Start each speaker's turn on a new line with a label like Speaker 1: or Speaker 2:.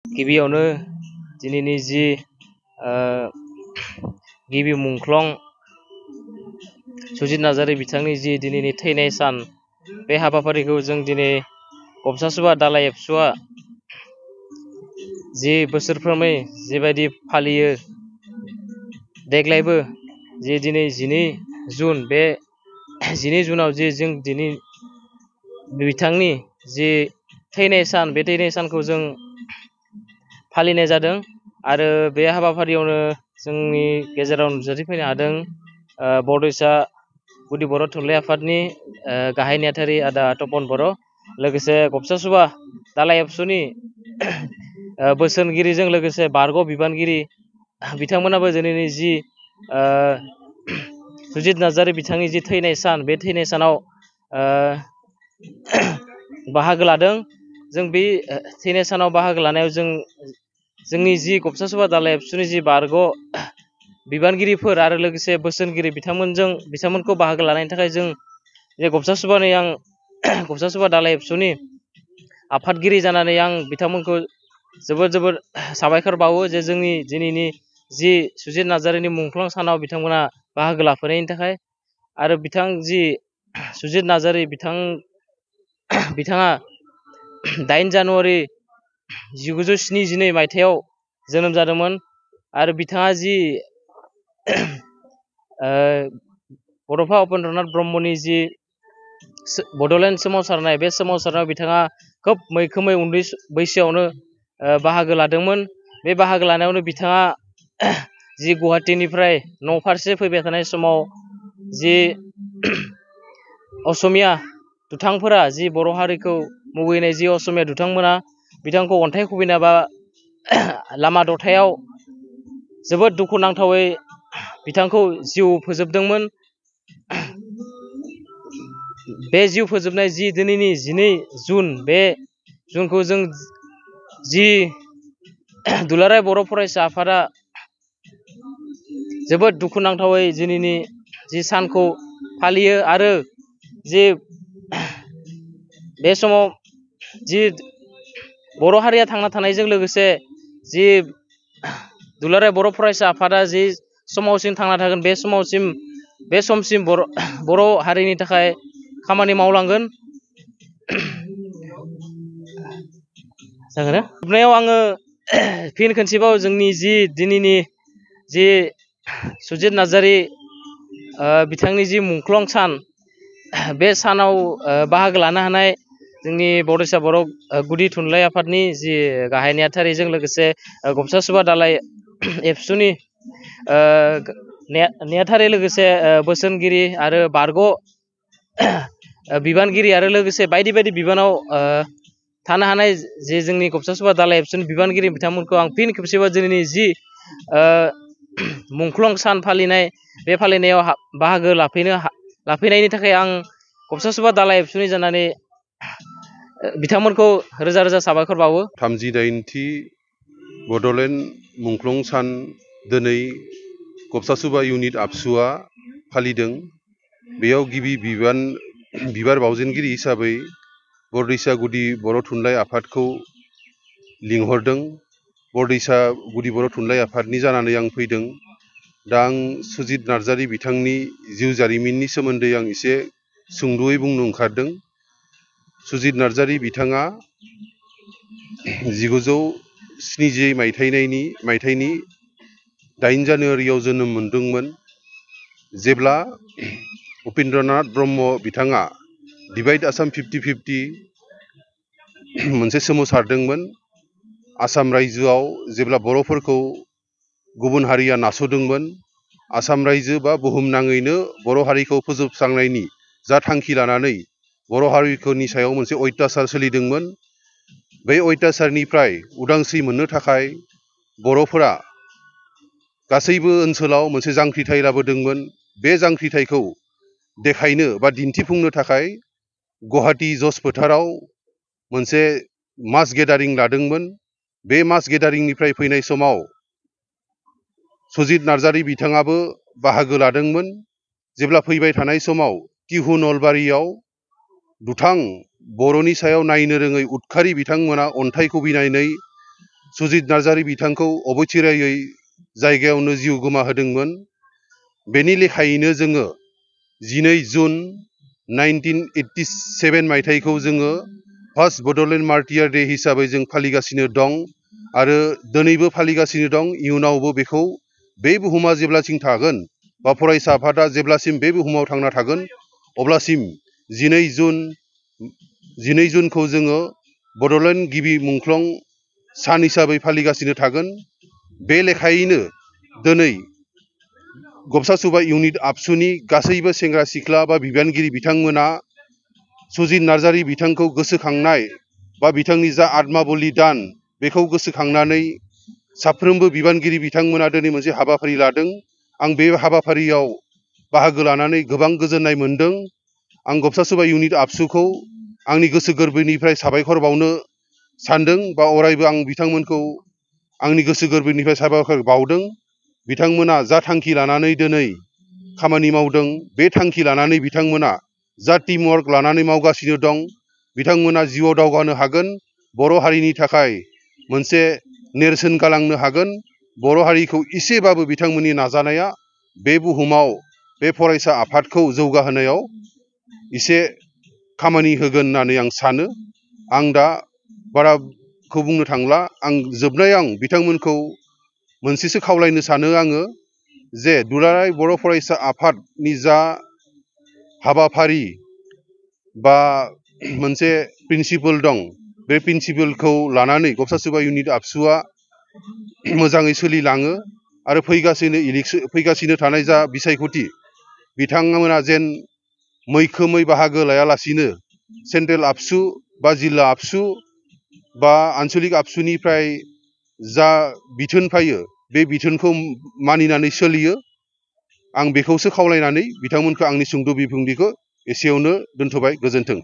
Speaker 1: गिबियावनो दिनैनि जि गिबि मुंख्लं सुजित नार्जारी बिथांनि जि दिनैनि थैनाय सान बे हाबाफारिखौ जों दिनै गबसासुबा दालाइ एबसुआ जि बोसोरफ्रोमै जिबायदि फालियो देग्लायबो जि दिनै 12 जुन बे 12 जुनाव जि जों दिनै बिथांनि जि थैनाय सान बे थैनाय सानखौ जों फालिनाय जादों आरो बे हाबाफारियावनो जोंनि गेजेराव नुजाथिफैनो हादों बड'सा गुदि बर' थुनलाइ आफादनि गाहाय नेहाथारि आदा तपन बर' लोगोसे गबसासुबा दालाइ एबसुनि बोसोनगिरिजों लोगोसे बारग' बिबानगिरि बिथांमोनाबो दिनैनि जि सुजित नार्जारी बिथांनि जि थैनाय सान बे थैनाय सानाव बाहागो लादों। जों बे थैनाय सानाव बाहागो लानायाव जोंनि जि गबसासुबा दालाइ एबसुनि जि बारग' बिबानगिरिफोर आरो लोगोसे बोसोनगिरि बिथांमोनखौ बाहागो लानायनि थाखाय जों जे गबसासुबानि आं गबसासुबा दालाइ एबसुनि आफादगिरि जानानै आं बिथांमोनखौ जोबोद साबायखर बावो जे जोंनि दिनैनि जि सुजित नार्जारीनि मुंख्लं सानाव बिथांमोना बाहागो लाफैनायनि थाखाय आरो बिथां जि सुजित नार्जारी बिथाङा 8 जानुवारि 1972 मायथाइयाव जोनोम जादोंमोन आरो बिथाङा जि बड'फा उपेन्द्रनाथ ब्रह्मनि जि बड'लेण्ड सोमावसारनाय बे सोमावसारनायाव बिथाङा खोब मैखोमै उन्दै बैसोआवनो बाहागो लादोंमोन। बे बाहागो लानायावनो बिथाङा जि गुवाहाटीनिफ्राय न' फारसे फैबाय थानाय समाव जि असमिया दुथांफोरा जि बर' हारिखौ मुगैनाय जि असमिया दुथांमोना बिथांखौ अन्थाइ खुबैना बा लामा दथायाव जोबोद दुखुनांथावै बिथांखौ जिउ फोजोबदोंमोन। बे जिउ फोजोबनाय जि दिनैनि 12 जुन बे जुनखौ जों जि दुलाराय बर' फरायसा आफादा जोबोद दुखुनांथावै दिनैनि जि सानखौ फालियो आरो जि बे समाव जि बर' हारिया थांना थानायजों लोगोसे जि दुलाराय बर' फरायसा आफादा जि समावसिम थांना थागोन बे समसिम बर' हारिनि थाखाय खामानि मावलांगोन। जोबनायाव आङो फिन खनसेबाव जोंनि जि दिनैनि जि सुजित नार्जारी बिथांनि जि मुंख्लं सान बे सानाव बाहागो लानो हानाय जोंनि बड'सा बर' गुदि थुनलाइ आफादनि जि गाहाय नेहाथारिजों लोगोसे गबसासुबा दालाइ एबसुनि नेहाथारि लोगोसे बोसोनगिरि आरो बारग' बिबानगिरि आरो लोगोसे बायदि बिबानाव थानो हानाय जे जोंनि गबसासुबा दालाइ एबसुनि बिबानगिरि बिथांमोनखौ आं फिन खेबसेबाव दिनैनि जि मुंख्लं सान फालिनाय बे फालिनायाव बाहागो लाफैनायनि थाखाय आं गबसासुबा दालाइ एबसुनि जानानै बिथांमोनखौ रोजा साबायखर बावो।
Speaker 2: 38थि बड'लेण्ड मुंख्लं सान दिनै गबसासुबा इउनिट आबसुआ फालिदों। बेयाव गिबि बिबार बावजेनगिरि हिसाबै बरदैसा गुदि बर' थुनलाइ आफादखौ लिंहरदों। बरदैसा गुदि बर' थुनलाइ आफादनि जानानै आं फैदों। दा आं सुजित नार्जारी बिथांनि जिउ जारिमिननि सोमोन्दै आं एसे सुंद'यै बुंनो ओंखारदों। सुजित नार्जारी बिथाङा 1970 मायथाइनि 8 जानुवारियाव जोनोम मोनदोंमोन। जेब्ला उपेन्द्रनाथ ब्रह्म बिथाङा डिभाइड आसाम 50-50 मोनसे सोमावसारदोंमोन। आसाम रायजोआव जेब्ला बर'फोरखौ गुबुन हारिया नास'दोंमोन, आसाम रायजो बा बुहुमनाङैनो बर' हारिखौ फोजोबस्रांनायनि जा थांखि लानानै बर' हारिफोरनि सायाव मोनसे अयथासार सोलिदोंमोन। बै अयथासारनिफ्राय उदांस्रि मोननो थाखाय बर'फोरा गासैबो ओनसोलाव मोनसे जांख्रिथाय लाबोदोंमोन। बे जांख्रिथायखौ देखायनो बा दिन्थिफुंनो थाखाय गुवाहाटी जज फोथाराव मोनसे मास गेदारिं लादोंमोन। बे मास गेदारिंनिफ्राय फैनाय समाव सुजित नार्जारी बिथाङाबो बाहागो लादोंमोन। जेब्ला फैबाय थानाय समाव तिहु नलबारियाव दुथां बर'नि सायाव नायनो रोङै उदखारि बिथांमोना अन्थाइ खुबैनानै सुजित नार्जारी बिथांखौ अबथिरायै जायगायावनो जिउ गोमाहोदोंमोन। बेनि लेखायैनो जोङो 12 जुन 1987 मायथाइखौ जोङो फार्स्ट बड'लेण्ड मार्टियार डे हिसाबै जों फालिगासिनो दं आरो दिनैबो फालिगासिनो दं। इयुनावबो बेखौ बे बुहुमा जेब्लासिम थागोन बा फरायसा आफादा जेब्लासिम बे बुहुमाव थांना थागोन अब्लासिम 12 जुनखौ जोङो बड'लेण्ड गिबि मुंख्लं सान हिसाबै फालिगासिनो थागोन। बे लेखायैनो दिनै गबसा सुबा इउनिट आबसुनि गासैबो सेंग्रा सिख्ला बा बिबानगिरि बिथांमोना सुजित नार्जारी बिथांखौ गोसोखांनाय बा बिथांनि जा आत्मा बलिदान बेखौ गोसोखांनानै साफ्रोमबो बिबानगिरि बिथांमोना दिनै मोनसे हाबाफारि लादों। आं बे हाबाफारियाव बाहागो लानानै गोबां गोजोननाय मोन्दों। आं गबसा सुबा इउनिट आबसुखौ आंनि गोसो गोरबोनिफ्राय साबायखर बावनो सानदों बा अरायबो आं बिथांमोनखौ आंनि गोसो गोरबोनिफ्राय साबायखर बावदों। बिथांमोना जा थांखि लानानै दिनै खामानि मावदों बे थांखि लानानै बिथांमोना जा टीमवर्क लानानै मावगासिनो दं बिथांमोना जिउआव दावगानो हागोन। बर' हारिनि थाखाय मोनसे नेरसोन गालांनो हागोन। बर' हारिखौ एसेबाबो बिथांमोननि नाजानाया बे बुहुमाव बे फरायसा आफादखौ जौगाहोनायाव एसे खामानि होगोन होननानै आं सानो। आं दा बाराखौ बुंनो थांला। आं जोबनायाव बिथांमोनखौ मोनसेसो खावलायनो सानो आङो जे दुलाराय बर' फरायसा आफादनि जा हाबाफारि बा मोनसे प्रिन्सिपल दं बे प्रिन्सिपलखौ लानानै गबसा सुबा इउनिट आबसुआ मोजाङै सोलिलाङो आरो फैगासिनो थानाय जा बिसायख'थि बिथांमोना जेन मैखोमै बाहागो लायालासिनो सेन्ट्रेल आबसु बा जिल्ला आबसु बा आन्सलिक आबसुनिफ्राय जा बिथोन फैयो बे बिथोनखौ मानिनानै सोलियो। आं बेखौसो खावलायनानै बिथांमोनखौ आंनि सुंद' बिबुंथिखौ एसेयावनो दोनथ'बाय। गोजोन्थों।